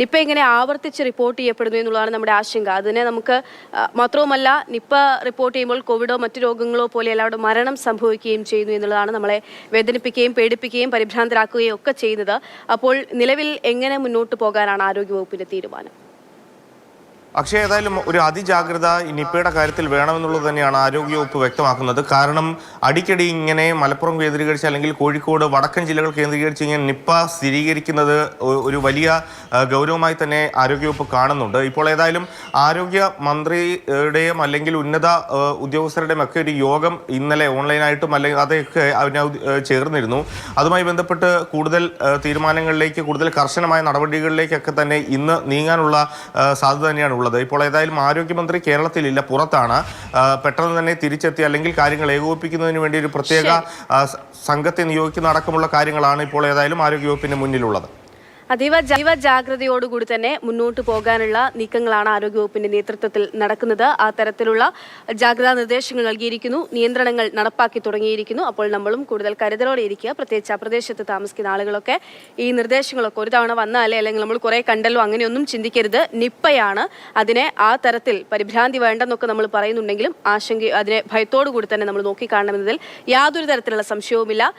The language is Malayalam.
നിപ്പ ഇങ്ങനെ ആവർത്തിച്ച് റിപ്പോർട്ട് ചെയ്യപ്പെടുന്നു എന്നുള്ളതാണ് നമ്മുടെ ആശങ്ക. അതിനെ നമുക്ക് മാത്രവുമല്ല, നിപ്പ റിപ്പോർട്ട് ചെയ്യുമ്പോൾ കോവിഡോ മറ്റു രോഗങ്ങളോ പോലെ എല്ലാവരും മരണം സംഭവിക്കുകയും ചെയ്യുന്നു എന്നുള്ളതാണ് നമ്മളെ വേദനിപ്പിക്കുകയും പേടിപ്പിക്കുകയും പരിഭ്രാന്തരാക്കുകയും ഒക്കെ ചെയ്യുന്നത്. അപ്പോൾ നിലവിൽ എങ്ങനെ മുന്നോട്ട് പോകാനാണ് ആരോഗ്യവകുപ്പിന്റെ തീരുമാനം? പക്ഷേ ഏതായാലും ഒരു അതിജാഗ്രത ഈ നിപ്പയുടെ കാര്യത്തിൽ വേണമെന്നുള്ളത് തന്നെയാണ് ആരോഗ്യവകുപ്പ് വ്യക്തമാക്കുന്നത്. കാരണം അടിക്കടി ഇങ്ങനെ മലപ്പുറം കേന്ദ്രീകരിച്ച് അല്ലെങ്കിൽ കോഴിക്കോട് വടക്കൻ ജില്ലകൾ കേന്ദ്രീകരിച്ച് ഇങ്ങനെ നിപ്പ സ്ഥിരീകരിക്കുന്നത് ഒരു വലിയ ഗൗരവമായി തന്നെ ആരോഗ്യവകുപ്പ് കാണുന്നുണ്ട്. ഇപ്പോൾ ഏതായാലും ആരോഗ്യ മന്ത്രിയുടെയും അല്ലെങ്കിൽ ഉന്നത ഉദ്യോഗസ്ഥരുടെയും ഒക്കെ ഒരു യോഗം ഇന്നലെ ഓൺലൈനായിട്ടും അല്ലെങ്കിൽ അതൊക്കെ ചേർന്നിരുന്നു. അതുമായി ബന്ധപ്പെട്ട് കൂടുതൽ തീരുമാനങ്ങളിലേക്ക്, കൂടുതൽ കർശനമായ നടപടികളിലേക്കൊക്കെ തന്നെ ഇന്ന് നീങ്ങാനുള്ള സാധ്യത തന്നെയാണ്. ഇപ്പോൾ ഏതായാലും ആരോഗ്യമന്ത്രി കേരളത്തിലില്ല, പുറത്താണ്. പെട്ടെന്ന് തന്നെ തിരിച്ചെത്തി അല്ലെങ്കിൽ കാര്യങ്ങൾ ഏകോപിപ്പിക്കുന്നതിന് വേണ്ടി ഒരു പ്രത്യേക സംഘത്തെ നിയോഗിക്കുന്ന അടക്കമുള്ള കാര്യങ്ങളാണ് ഇപ്പോൾ ഏതായാലും ആരോഗ്യവകുപ്പിന് മുന്നിലുള്ളത്. അതീവ ജാഗ്രതയോടുകൂടി തന്നെ മുന്നോട്ട് പോകാനുള്ള നീക്കങ്ങളാണ് ആരോഗ്യവകുപ്പിന്റെ നേതൃത്വത്തിൽ നടക്കുന്നത്. ആ തരത്തിലുള്ള ജാഗ്രതാ നിർദ്ദേശങ്ങൾ നൽകിയിരിക്കുന്നു, നിയന്ത്രണങ്ങൾ നടപ്പാക്കി തുടങ്ങിയിരിക്കുന്നു. അപ്പോൾ നമ്മളും കൂടുതൽ കരുതലോടെ ഇരിക്കുക. പ്രത്യേകിച്ച് ആ പ്രദേശത്ത് താമസിക്കുന്ന ആളുകളൊക്കെ ഈ നിർദ്ദേശങ്ങളൊക്കെ ഒരു തവണ വന്നാലേ അല്ലെങ്കിൽ നമ്മൾ കുറെ കണ്ടല്ലോ അങ്ങനെയൊന്നും ചിന്തിക്കരുത്. നിപ്പയാണ്, അതിനെ ആ തരത്തിൽ പരിഭ്രാന്തി വേണ്ടെന്നൊക്കെ നമ്മൾ പറയുന്നുണ്ടെങ്കിലും അതിനെ ഭയത്തോടു കൂടി തന്നെ നമ്മൾ നോക്കിക്കാണണമെന്നതിൽ യാതൊരു തരത്തിലുള്ള സംശയവുമില്ല.